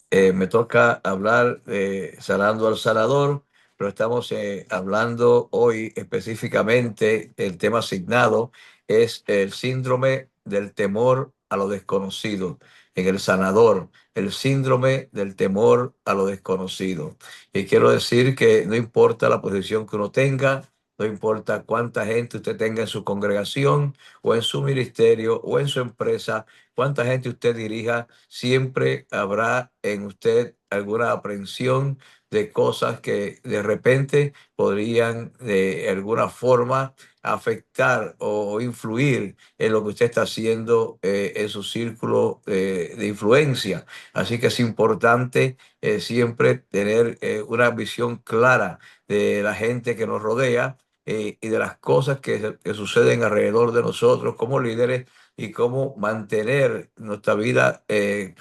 Me toca hablar de sanando al sanador, pero estamos hablando hoy específicamente, el tema asignado es el síndrome del temor a lo desconocido. En el sanador, el síndrome del temor a lo desconocido. Y quiero decir que no importa la posición que uno tenga, no importa cuánta gente usted tenga en su congregación o en su ministerio o en su empresa, cuánta gente usted dirija, siempre habrá en usted alguna aprensión de cosas que de repente podrían de alguna forma afectar o influir en lo que usted está haciendo en su círculo de influencia. Así que es importante siempre tener una visión clara de la gente que nos rodea y de las cosas que suceden alrededor de nosotros como líderes y cómo mantener nuestra vida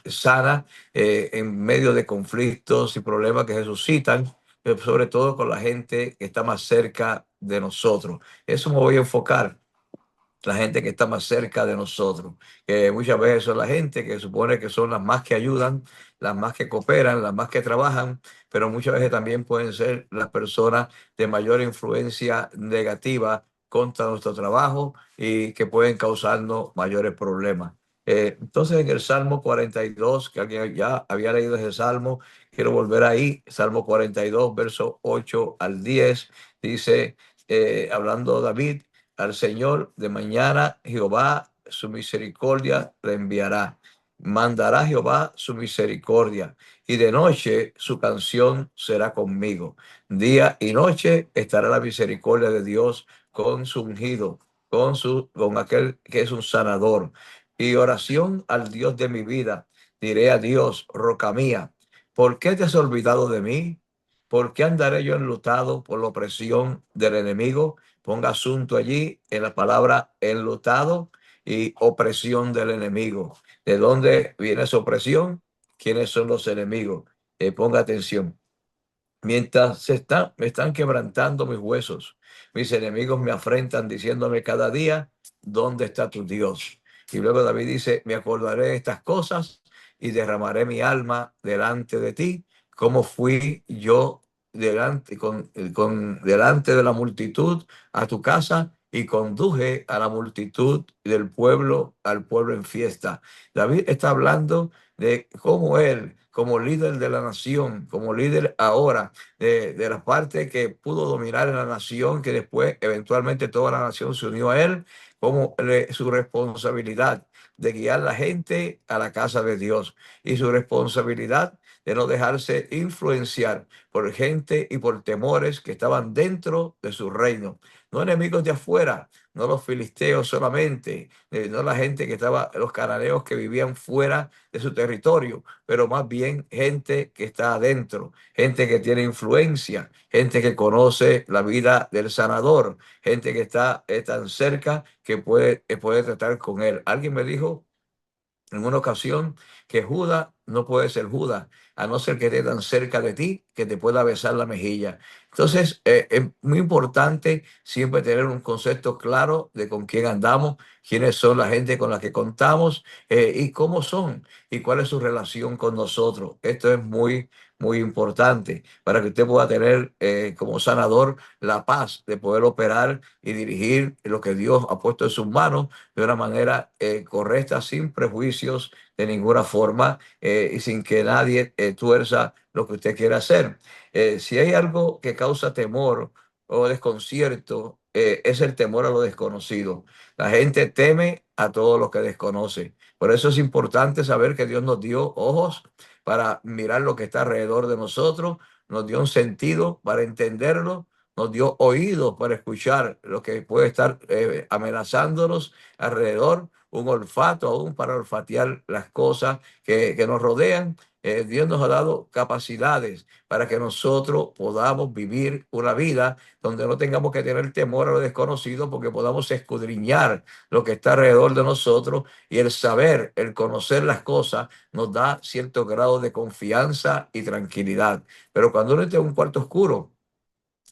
sana en medio de conflictos y problemas que se suscitan, sobre todo con la gente que está más cerca de nosotros. Eso me voy a enfocar, la gente que está más cerca de nosotros, que muchas veces son la gente que supone que son las más que ayudan, las más que cooperan, las más que trabajan, pero muchas veces también pueden ser las personas de mayor influencia negativa contra nuestro trabajo y que pueden causarnos mayores problemas. Entonces en el Salmo 42, que alguien ya había leído ese Salmo, quiero volver ahí, Salmo 42, verso 8 al 10, dice, hablando David, al Señor de mañana Jehová su misericordia le enviará. Mandará Jehová su misericordia y de noche su canción será conmigo. Día y noche estará la misericordia de Dios con su ungido, con aquel que es un sanador. Y oración al Dios de mi vida. Diré a Dios, roca mía, ¿por qué te has olvidado de mí? ¿Por qué andaré yo enlutado por la opresión del enemigo? Ponga asunto allí en la palabra enlutado y opresión del enemigo. ¿De dónde viene esa opresión? ¿Quiénes son los enemigos? Ponga atención. Mientras me están quebrantando mis huesos, mis enemigos me afrentan diciéndome cada día, ¿dónde está tu Dios? Y luego David dice, me acordaré de estas cosas y derramaré mi alma delante de ti, como fui yo delante de la multitud a tu casa y conduje a la multitud del pueblo al pueblo en fiesta. David está hablando de cómo él, como líder de la nación, como líder ahora de la parte que pudo dominar en la nación, que después eventualmente toda la nación se unió a él, como su responsabilidad de guiar a la gente a la casa de Dios y su responsabilidad de no dejarse influenciar por gente y por temores que estaban dentro de su reino, no enemigos de afuera, no los filisteos solamente, no la gente que estaba, los cananeos que vivían fuera de su territorio, pero más bien gente que está adentro, gente que tiene influencia, gente que conoce la vida del sanador, gente que está tan cerca que puede tratar con él. Alguien me dijo en una ocasión que Judas no puede ser Judas, a no ser que esté tan cerca de ti que te pueda besar la mejilla. Entonces, es muy importante siempre tener un concepto claro de con quién andamos, quiénes son la gente con la que contamos y cómo son y cuál es su relación con nosotros. Esto es muy importante para que usted pueda tener como sanador la paz de poder operar y dirigir lo que Dios ha puesto en sus manos de una manera correcta, sin prejuicios de ninguna forma y sin que nadie tuerza lo que usted quiera hacer. Si hay algo que causa temor o desconcierto, es el temor a lo desconocido. La gente teme a todo lo que desconoce. Por eso es importante saber que Dios nos dio ojos para mirar lo que está alrededor de nosotros, nos dio un sentido para entenderlo, nos dio oídos para escuchar lo que puede estar amenazándonos alrededor, un olfato aún para olfatear las cosas que nos rodean. Dios nos ha dado capacidades para que nosotros podamos vivir una vida donde no tengamos que tener temor a lo desconocido, porque podamos escudriñar lo que está alrededor de nosotros y el saber, el conocer las cosas nos da cierto grado de confianza y tranquilidad. Pero cuando uno está en un cuarto oscuro,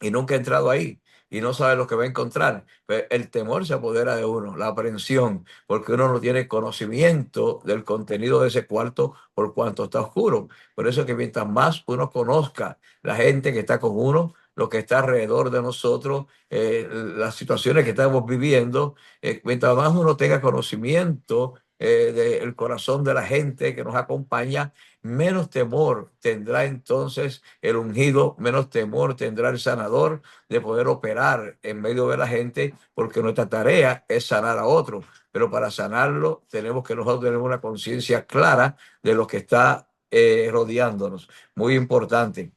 y nunca he entrado ahí. y no sabe lo que va a encontrar. Pues el temor se apodera de uno, la aprensión, porque uno no tiene conocimiento del contenido de ese cuarto por cuanto está oscuro. Por eso que mientras más uno conozca la gente que está con uno, lo que está alrededor de nosotros, las situaciones que estamos viviendo, mientras más uno tenga conocimiento del corazón de la gente que nos acompaña, menos temor tendrá entonces el ungido, menos temor tendrá el sanador de poder operar en medio de la gente, porque nuestra tarea es sanar a otros. Pero para sanarlo tenemos que nosotros tener una conciencia clara de lo que está rodeándonos. Muy importante.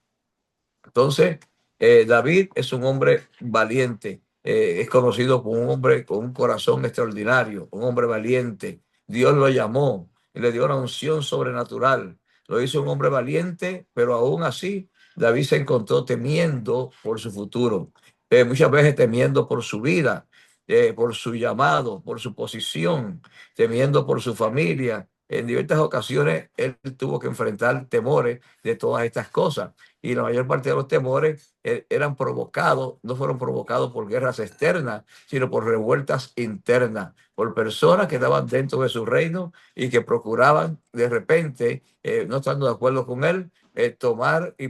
Entonces, David es un hombre valiente, es conocido como un hombre con un corazón extraordinario, un hombre valiente. Dios lo llamó y le dio una unción sobrenatural. Lo hizo un hombre valiente, pero aún así David se encontró temiendo por su futuro, muchas veces temiendo por su vida, por su llamado, por su posición, temiendo por su familia. En diversas ocasiones él tuvo que enfrentar temores de todas estas cosas, y la mayor parte de los temores eran provocados, no fueron provocados por guerras externas, sino por revueltas internas, por personas que estaban dentro de su reino y que procuraban de repente, no estando de acuerdo con él, tomar y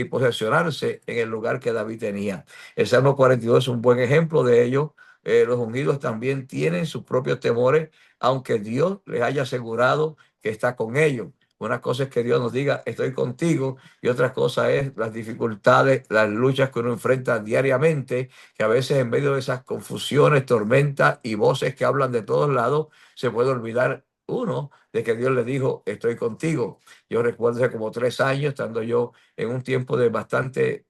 posesionarse en el lugar que David tenía. El Salmo 42 es un buen ejemplo de ello. Los ungidos también tienen sus propios temores, aunque Dios les haya asegurado que está con ellos. Una cosa es que Dios nos diga, estoy contigo, y otra cosa es las dificultades, las luchas que uno enfrenta diariamente, que a veces en medio de esas confusiones, tormentas y voces que hablan de todos lados, se puede olvidar uno de que Dios le dijo, estoy contigo. Yo recuerdo hace como 3 años, estando yo en un tiempo de bastante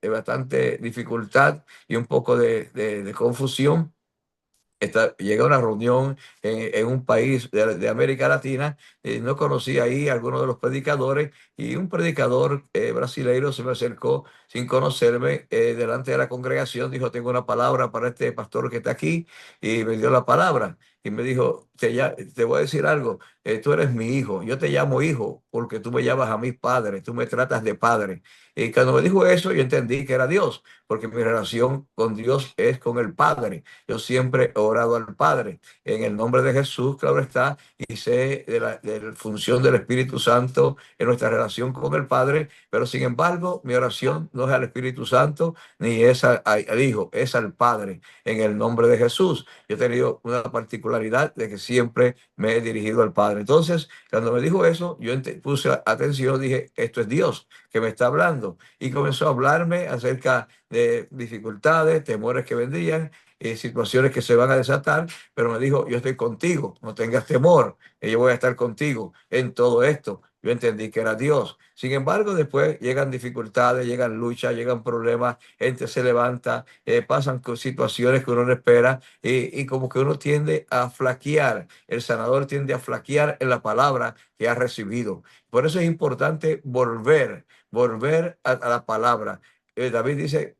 dificultad y un poco de confusión. Llegué a una reunión en un país de América Latina, no conocí ahí a algunos de los predicadores, y un predicador brasileiro se me acercó sin conocerme, delante de la congregación, dijo, tengo una palabra para este pastor que está aquí, y me dio la palabra y me dijo, te voy a decir algo, tú eres mi hijo, yo te llamo hijo porque tú me llamas a mi padre, tú me tratas de padre. Y cuando me dijo eso, yo entendí que era Dios, porque mi relación con Dios es con el Padre. Yo siempre he orado al Padre en el nombre de Jesús, claro está, y sé de la función del Espíritu Santo en nuestra relación con el Padre, pero sin embargo, mi oración no es al Espíritu Santo ni es al Hijo, es al Padre en el nombre de Jesús. Yo he tenido una particularidad de que siempre me he dirigido al Padre. Entonces, cuando me dijo eso, yo puse atención, dije, esto es Dios que me está hablando, y comenzó a hablarme acerca de dificultades, temores que vendrían, situaciones que se van a desatar, pero me dijo, yo estoy contigo, no tengas temor, yo voy a estar contigo en todo esto. Yo entendí que era Dios. Sin embargo, después llegan dificultades, llegan luchas, llegan problemas, gente se levanta, pasan situaciones que uno no espera, y como que uno tiende a flaquear. El sanador tiende a flaquear en la palabra que ha recibido. Por eso es importante volver a la palabra. David dice,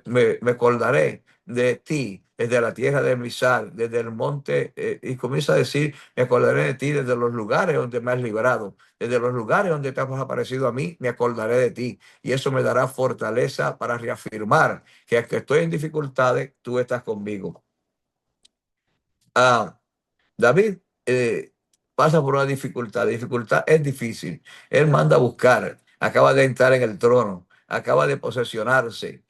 me acordaré de ti desde la tierra de mi sal, desde el monte, y comienza a decir, me acordaré de ti desde los lugares donde me has librado, desde los lugares donde te has aparecido a mí, me acordaré de ti. Y eso me dará fortaleza para reafirmar que aunque estoy en dificultades, tú estás conmigo. Ah, David pasa por una dificultad. La dificultad es difícil. Él manda a buscar, acaba de entrar en el trono, acaba de posesionarse,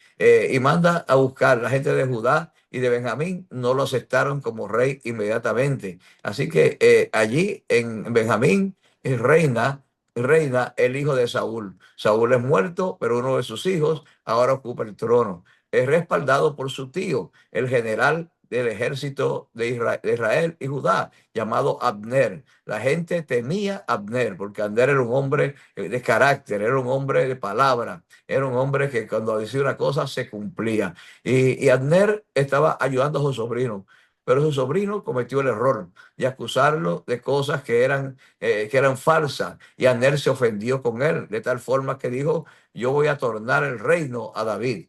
y manda a buscar. La gente de Judá y de Benjamín no lo aceptaron como rey inmediatamente. Así que allí en Benjamín reina el hijo de Saúl. Saúl es muerto, pero uno de sus hijos ahora ocupa el trono. Es respaldado por su tío, el general del ejército de Israel y Judá, llamado Abner. La gente temía a Abner, porque Abner era un hombre de carácter, era un hombre de palabra, era un hombre que cuando decía una cosa se cumplía. Y Abner estaba ayudando a su sobrino, pero su sobrino cometió el error de acusarlo de cosas que eran falsas, y Abner se ofendió con él, de tal forma que dijo, yo voy a tornar el reino a David.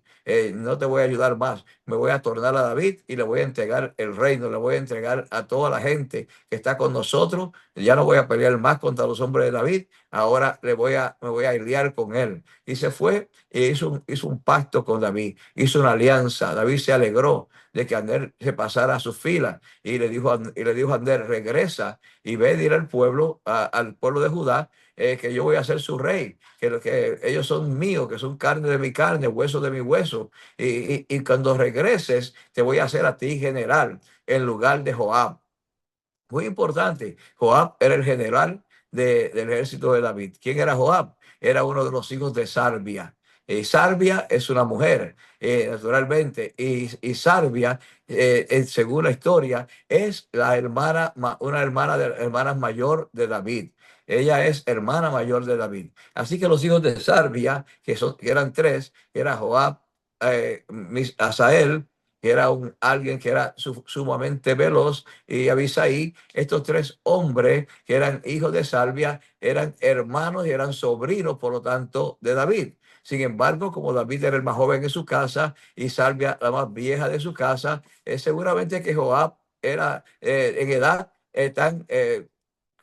no te voy a ayudar más, me voy a tornar a David y le voy a entregar el reino, le voy a entregar a toda la gente que está con nosotros, ya no voy a pelear más contra los hombres de David, ahora me voy a aliar con él. Y se fue e hizo un pacto con David, hizo una alianza. David se alegró de que Abner se pasara a sus filas y le dijo a Abner, regresa y ve a decir al pueblo, al pueblo de Judá, que yo voy a ser su rey, que ellos son míos, que son carne de mi carne, hueso de mi hueso. Y cuando regreses, te voy a hacer a ti general en lugar de Joab. Muy importante, Joab era el general del ejército de David. ¿Quién era Joab? Era uno de los hijos de Sarbia. Sarbia es una mujer, naturalmente, y Sarbia, según la historia, es la hermana, una hermana de hermanas mayor de David. Ella es hermana mayor de David. Así que los hijos de Sarbia, que eran tres, era Joab, Asael, que era alguien que era sumamente veloz, y Abisai. Estos tres hombres que eran hijos de Salvia eran hermanos y eran sobrinos, por lo tanto, de David. Sin embargo, como David era el más joven en su casa y Salvia la más vieja de su casa, seguramente que Joab era en edad tan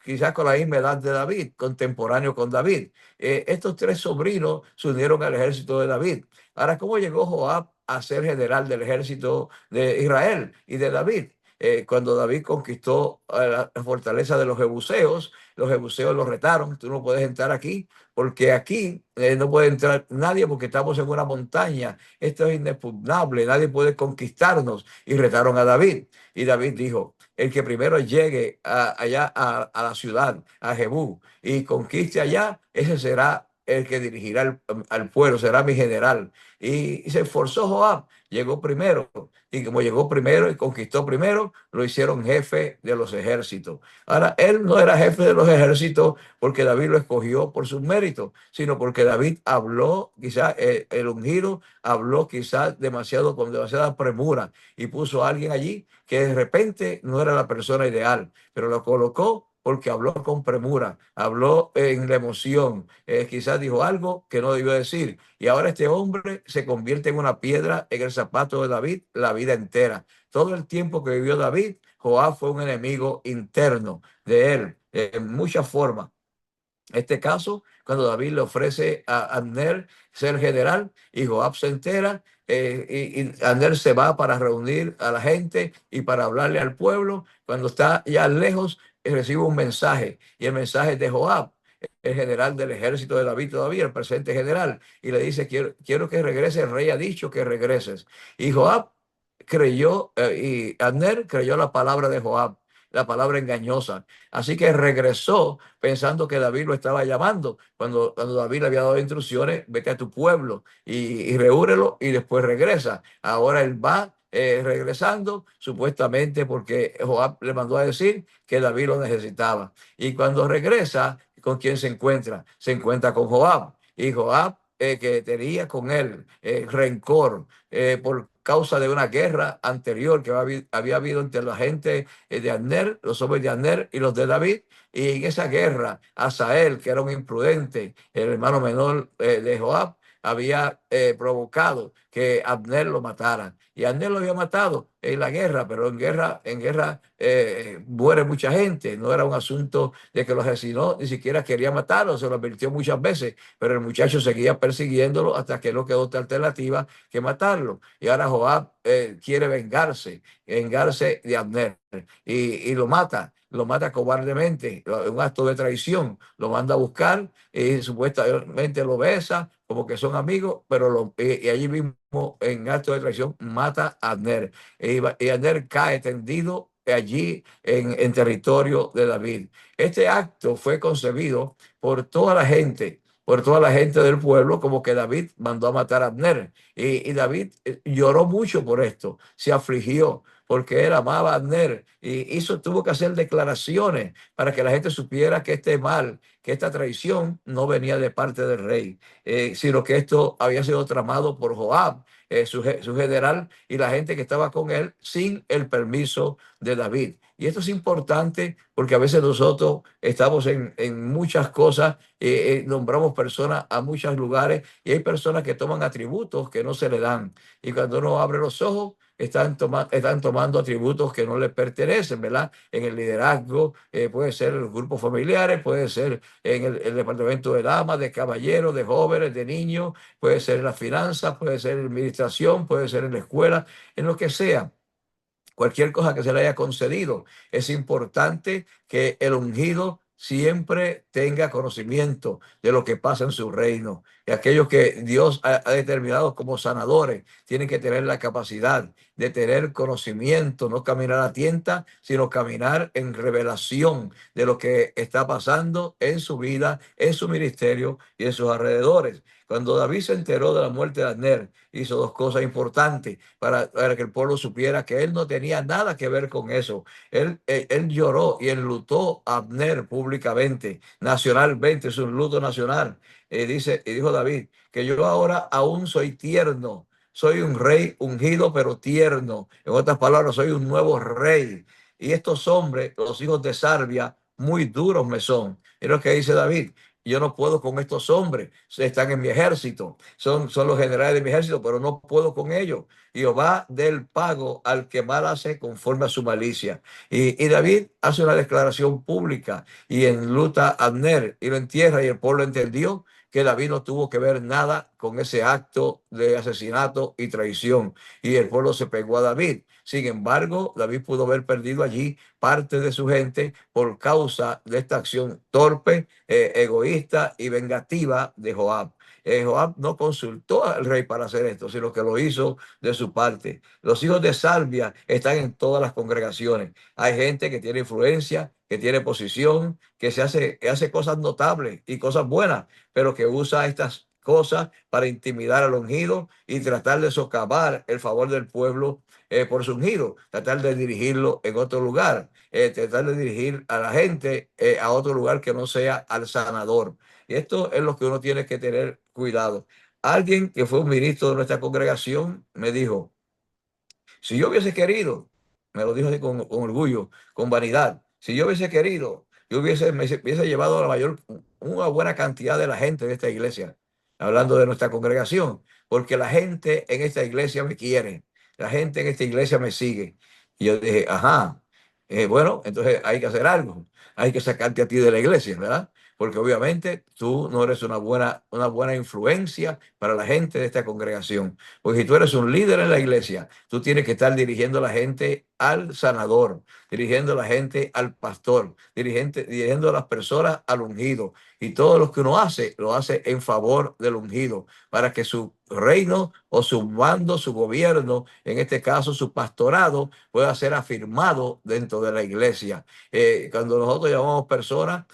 quizás con la misma edad de David, contemporáneo con David. Estos tres sobrinos se unieron al ejército de David. Ahora, ¿cómo llegó Joab a ser general del ejército de Israel y de David? Cuando David conquistó la fortaleza de los jebuseos lo retaron: tú no puedes entrar aquí, porque aquí no puede entrar nadie, porque estamos en una montaña, esto es inexpugnable, nadie puede conquistarnos. Y retaron a David. Y David dijo: el que primero llegue allá a la ciudad, a Jebú, y conquiste allá, ese será el que dirigirá al pueblo, será mi general. Y se esforzó Joab, llegó primero, y como llegó primero y conquistó primero, lo hicieron jefe de los ejércitos. Ahora, él no era jefe de los ejércitos porque David lo escogió por sus méritos, sino porque David habló, quizás el ungido habló quizás demasiado, con demasiada premura, y puso a alguien allí que de repente no era la persona ideal, pero lo colocó porque habló con premura, habló en la emoción, quizás dijo algo que no debió decir. Y ahora este hombre se convierte en una piedra en el zapato de David la vida entera. Todo el tiempo que vivió David, Joab fue un enemigo interno de él, en muchas formas. Este caso, cuando David le ofrece a Abner ser general, y Joab se entera, y Abner se va para reunir a la gente y para hablarle al pueblo. Cuando está ya lejos, recibe un mensaje, y el mensaje es de Joab, el general del ejército de David todavía, el presente general, y le dice: quiero que regrese, el rey ha dicho que regreses. Y Joab creyó, y Abner creyó la palabra de Joab, la palabra engañosa. Así que regresó pensando que David lo estaba llamando, cuando David le había dado instrucciones: vete a tu pueblo y reúnelo y después regresa. Ahora él va regresando, supuestamente porque Joab le mandó a decir que David lo necesitaba. Y cuando regresa, ¿con quién se encuentra? Se encuentra con Joab. Y Joab, que tenía con él rencor por causa de una guerra anterior que había habido entre la gente de Abner, los hombres de Abner y los de David. Y en esa guerra, Asael, que era un imprudente, el hermano menor de Joab, había provocado que Abner lo matara. Y Abner lo había matado en la guerra, pero en guerra muere mucha gente. No era un asunto de que lo asesinó, ni siquiera quería matarlo, se lo advirtió muchas veces, pero el muchacho seguía persiguiéndolo hasta que no quedó otra alternativa que matarlo. Y ahora Joab quiere vengarse de Abner, y lo mata cobardemente, un acto de traición. Lo manda a buscar y supuestamente lo besa, como que son amigos, pero y allí mismo, en acto de traición, mata a Abner. Y Abner cae tendido allí en territorio de David. Este acto fue concebido por toda la gente del pueblo, como que David mandó a matar a Abner. Y David lloró mucho por esto, se afligió, porque él amaba a Abner, y tuvo que hacer declaraciones para que la gente supiera que este mal, que esta traición no venía de parte del rey, sino que esto había sido tramado por Joab, su general, y la gente que estaba con él sin el permiso de David. Y esto es importante porque a veces nosotros estamos en muchas cosas, nombramos personas a muchos lugares y hay personas que toman atributos que no se le dan. Y cuando uno abre los ojos, están tomando atributos que no les pertenecen, ¿verdad? En el liderazgo, puede ser en los grupos familiares, puede ser en el departamento de damas, de caballeros, de jóvenes, de niños, puede ser en las finanzas, puede ser en administración, puede ser en la escuela, en lo que sea. Cualquier cosa que se le haya concedido. Es importante que el ungido siempre tenga conocimiento de lo que pasa en su reino. Y aquellos que Dios ha determinado como sanadores tienen que tener la capacidad de tener conocimiento, no caminar a tienta, sino caminar en revelación de lo que está pasando en su vida, en su ministerio y en sus alrededores. Cuando David se enteró de la muerte de Abner, hizo dos cosas importantes para que el pueblo supiera que él no tenía nada que ver con eso. Él lloró y enlutó a Abner públicamente, nacionalmente, es un luto nacional. Y dijo David, que yo ahora aún soy tierno, soy un rey ungido pero tierno. En otras palabras, soy un nuevo rey. Y estos hombres, los hijos de Sarbia, muy duros me son. Es lo que dice David. Yo no puedo con estos hombres, están en mi ejército, son los generales de mi ejército, pero no puedo con ellos. Jehová del pago al que mal hace conforme a su malicia. Y David hace una declaración pública y enluta a Abner y lo entierra y el pueblo entendió que David no tuvo que ver nada con ese acto de asesinato y traición. Y el pueblo se pegó a David. Sin embargo, David pudo haber perdido allí parte de su gente por causa de esta acción torpe, egoísta y vengativa de Joab. Joab no consultó al rey para hacer esto, sino que lo hizo de su parte. Los hijos de Salvia están en todas las congregaciones. Hay gente que tiene influencia, que tiene posición, que hace cosas notables y cosas buenas, pero que usa estas cosas para intimidar al ungido y tratar de socavar el favor del pueblo por su ungido, tratar de dirigirlo en otro lugar, tratar de dirigir a la gente a otro lugar que no sea al sanador. Y esto es lo que uno tiene que tener cuidado. Alguien que fue un ministro de nuestra congregación me dijo, si yo hubiese querido, me lo dijo así con orgullo, con vanidad, si yo hubiese querido, hubiese llevado a una buena cantidad de la gente de esta iglesia, hablando de nuestra congregación, porque la gente en esta iglesia me quiere, la gente en esta iglesia me sigue. Y yo dije, ajá, bueno, entonces hay que hacer algo, hay que sacarte a ti de la iglesia, ¿verdad? Porque obviamente tú no eres una buena influencia para la gente de esta congregación. Porque si tú eres un líder en la iglesia, tú tienes que estar dirigiendo a la gente al sanador, dirigiendo a la gente al pastor, dirigiendo a las personas al ungido. Y todo lo que uno hace, lo hace en favor del ungido, para que su reino o su mando, su gobierno, en este caso su pastorado, pueda ser afirmado dentro de la iglesia. Cuando nosotros llamamos personas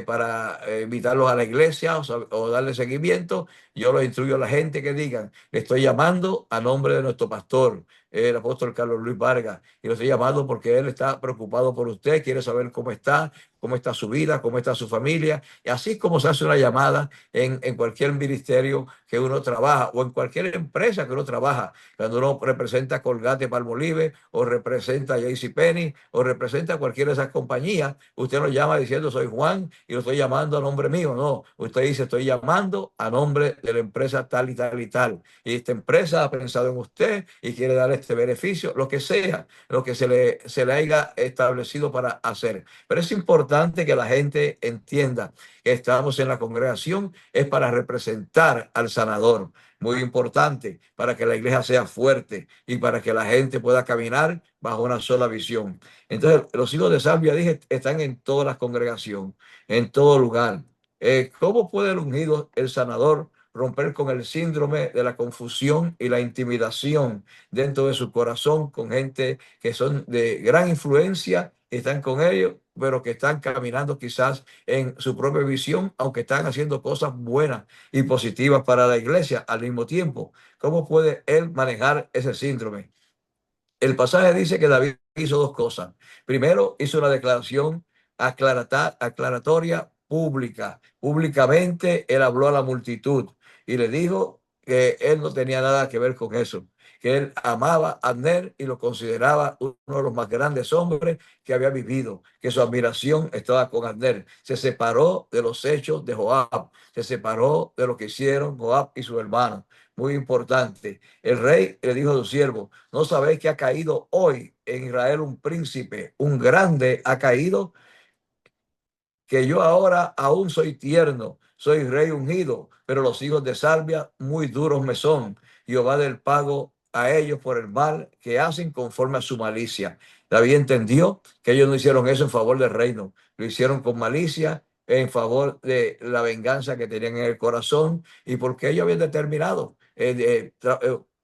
para invitarlos a la iglesia o darle seguimiento, yo los instruyo a la gente que digan, le estoy llamando a nombre de nuestro pastor, el apóstol Carlos Luis Vargas, y lo estoy llamando porque él está preocupado por usted, quiere saber cómo está su vida, cómo está su familia, y así como se hace una llamada en cualquier ministerio que uno trabaja o en cualquier empresa que uno trabaja, cuando uno representa a Colgate Palmolive o representa a JCPenney o representa a cualquiera de esas compañías, usted lo llama diciendo soy Juan y lo estoy llamando a nombre mío. No, usted dice estoy llamando a nombre de la empresa tal y tal y tal. Y esta empresa ha pensado en usted y quiere darle este beneficio, lo que sea, lo que se le haya establecido para hacer. Pero es importante que la gente entienda que estamos en la congregación es para representar al sanador. Muy importante para que la iglesia sea fuerte y para que la gente pueda caminar bajo una sola visión. Entonces, los hijos de Salvia, dije, están en todas las congregaciones, en todo lugar. ¿Cómo puede el ungido, el sanador, romper con el síndrome de la confusión y la intimidación dentro de su corazón con gente que son de gran influencia, están con ellos, pero que están caminando quizás en su propia visión, aunque están haciendo cosas buenas y positivas para la iglesia al mismo tiempo? ¿Cómo puede él manejar ese síndrome? El pasaje dice que David hizo dos cosas. Primero, hizo una declaración aclaratoria pública. Públicamente, él habló a la multitud y le dijo que él no tenía nada que ver con eso, que él amaba a Abner y lo consideraba uno de los más grandes hombres que había vivido, que su admiración estaba con Abner. Se separó de los hechos de Joab, se separó de lo que hicieron Joab y su hermano. Muy importante. El rey le dijo a su siervo: ¿no sabéis que ha caído hoy en Israel un príncipe, un grande ha caído? Que yo ahora aún soy tierno, soy rey ungido, pero los hijos de Salvia muy duros me son. Jehová del pago a ellos por el mal que hacen conforme a su malicia. David entendió que ellos no hicieron eso en favor del reino, lo hicieron con malicia en favor de la venganza que tenían en el corazón, y porque ellos habían determinado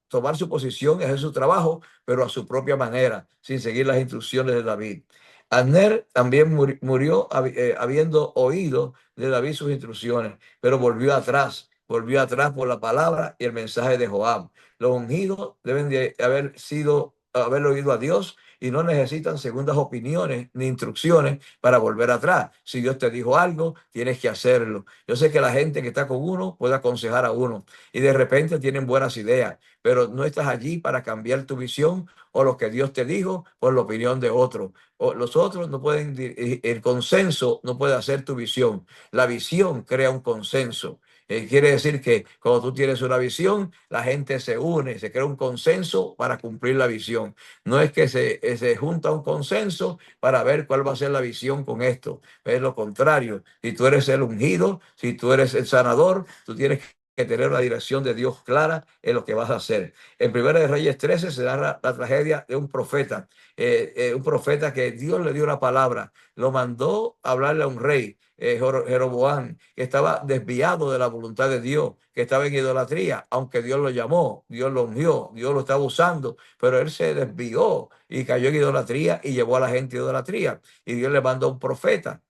tomar su posición, hacer su trabajo, pero a su propia manera, sin seguir las instrucciones de David. Abner también murió habiendo oído de David sus instrucciones, pero volvió atrás por la palabra y el mensaje de Joab. Los ungidos deben de haber oído a Dios y no necesitan segundas opiniones ni instrucciones para volver atrás. Si Dios te dijo algo, tienes que hacerlo. Yo sé que la gente que está con uno puede aconsejar a uno y de repente tienen buenas ideas, pero no estás allí para cambiar tu visión o lo que Dios te dijo por la opinión de otro. O los otros no pueden, el consenso no puede hacer tu visión. La visión crea un consenso. Quiere decir que cuando tú tienes una visión, la gente se une, se crea un consenso para cumplir la visión. No es que se junta un consenso para ver cuál va a ser la visión con esto. Es lo contrario. Si tú eres el ungido, si tú eres el sanador, tú tienes que tener una dirección de Dios clara en lo que vas a hacer. En Primera de Reyes 13 se da la tragedia de un profeta que Dios le dio una palabra, lo mandó a hablarle a un rey, Jeroboam, que estaba desviado de la voluntad de Dios, que estaba en idolatría, aunque Dios lo llamó, Dios lo ungió, Dios lo estaba usando, pero él se desvió y cayó en idolatría y llevó a la gente a idolatría. Y Dios le mandó un profeta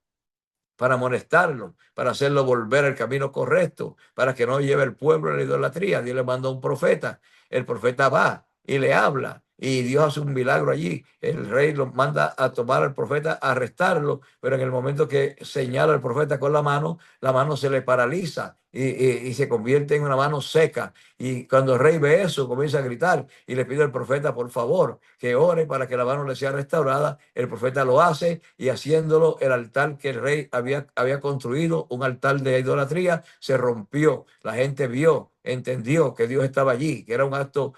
para amonestarlo, para hacerlo volver al camino correcto, para que no lleve el pueblo a la idolatría. Dios le manda un profeta, el profeta va y le habla, y Dios hace un milagro allí. El rey lo manda a tomar al profeta, a arrestarlo, pero en el momento que señala al profeta con la mano se le paraliza y se convierte en una mano seca. Y cuando el rey ve eso, comienza a gritar y le pide al profeta, por favor, que ore para que la mano le sea restaurada. El profeta lo hace, y haciéndolo, el altar que el rey había construido, un altar de idolatría, se rompió. La gente vio, entendió que Dios estaba allí, que era un acto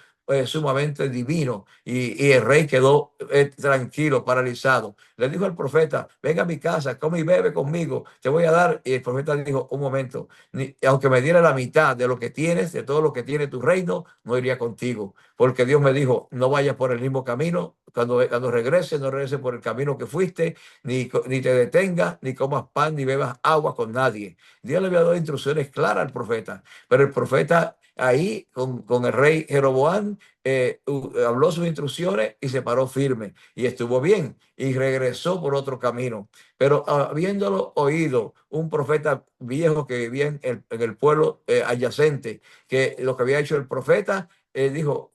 sumamente divino, y el rey quedó tranquilo, paralizado. Le dijo al profeta: venga a mi casa, come y bebe conmigo, te voy a dar. Y el profeta dijo: un momento, aunque me diera la mitad de lo que tienes, de todo lo que tiene tu reino, no iría contigo, porque Dios me dijo: no vayas por el mismo camino. Cuando regreses, no regreses por el camino que fuiste, ni te detengas, ni comas pan, ni bebas agua con nadie. Dios le había dado instrucciones claras al profeta, pero el profeta ahí con el rey Jeroboam habló sus instrucciones y se paró firme y estuvo bien y regresó por otro camino. Pero habiéndolo oído un profeta viejo que vivía en el pueblo adyacente, que lo que había hecho el profeta, dijo: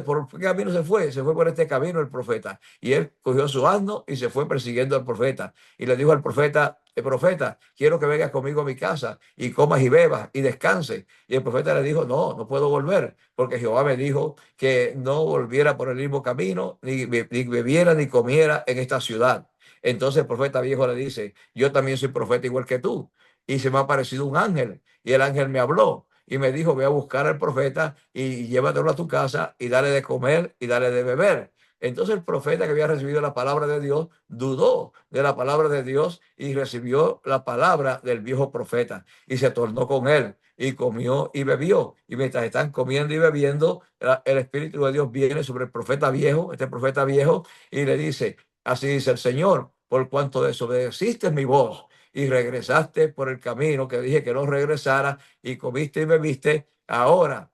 ¿por qué camino se fue? Se fue por este camino el profeta. Y él cogió su asno y se fue persiguiendo al profeta. Y le dijo al profeta: profeta, quiero que vengas conmigo a mi casa y comas y bebas y descanses. Y el profeta le dijo: no, no puedo volver, porque Jehová me dijo que no volviera por el mismo camino, ni bebiera ni comiera en esta ciudad. Entonces el profeta viejo le dice: yo también soy profeta igual que tú, y se me ha aparecido un ángel, y el ángel me habló y me dijo: ve a buscar al profeta y llévatelo a tu casa y dale de comer y dale de beber. Entonces el profeta, que había recibido la palabra de Dios, dudó de la palabra de Dios y recibió la palabra del viejo profeta y se tornó con él y comió y bebió. Y mientras están comiendo y bebiendo, el Espíritu de Dios viene sobre el profeta viejo, este profeta viejo, y le dice: así dice el Señor, por cuanto desobedeciste mi voz y regresaste por el camino que dije que no regresara, y comiste y bebiste, ahora,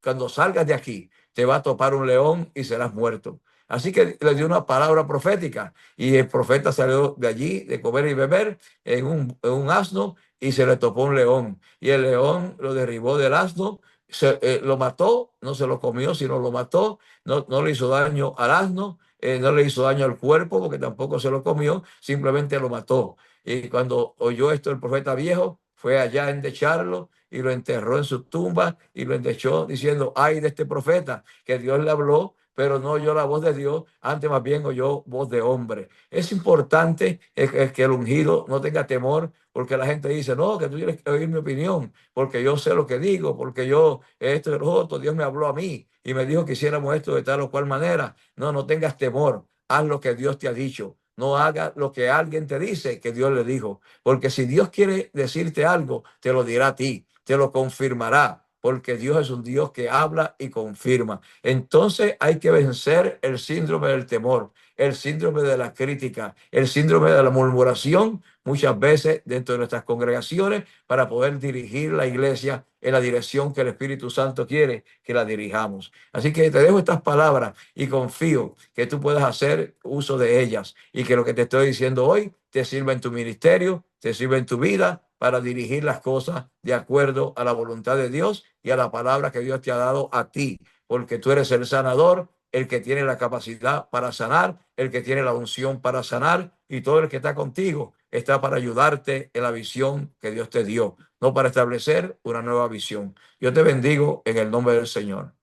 cuando salgas de aquí, te va a topar un león y serás muerto. Así que le dio una palabra profética, y el profeta salió de allí de comer y beber en un asno, y se le topó un león, y el león lo derribó del asno, lo mató, no se lo comió, sino lo mató. No le hizo daño al asno, no le hizo daño al cuerpo, porque tampoco se lo comió, simplemente lo mató. Y cuando oyó esto el profeta viejo, fue allá a endecharlo y lo enterró en su tumba y lo endechó diciendo, ay de este profeta que Dios le habló, pero no oyó la voz de Dios, antes más bien oyó voz de hombre. Es importante que el ungido no tenga temor, porque la gente dice, no, que tú tienes que oír mi opinión, porque yo sé lo que digo, porque yo esto y lo otro, Dios me habló a mí y me dijo que hiciéramos esto de tal o cual manera. No, no tengas temor, haz lo que Dios te ha dicho. No haga lo que alguien te dice que Dios le dijo, porque si Dios quiere decirte algo, te lo dirá a ti, te lo confirmará, porque Dios es un Dios que habla y confirma. Entonces hay que vencer el síndrome del temor, el síndrome de la crítica, el síndrome de la murmuración, muchas veces dentro de nuestras congregaciones, para poder dirigir la iglesia en la dirección que el Espíritu Santo quiere que la dirijamos. Así que te dejo estas palabras y confío que tú puedas hacer uso de ellas y que lo que te estoy diciendo hoy te sirva en tu ministerio, te sirva en tu vida para dirigir las cosas de acuerdo a la voluntad de Dios y a la palabra que Dios te ha dado a ti, porque tú eres el sanador, el que tiene la capacidad para sanar, el que tiene la unción para sanar, y todo el que está contigo está para ayudarte en la visión que Dios te dio, no para establecer una nueva visión. Yo te bendigo en el nombre del Señor.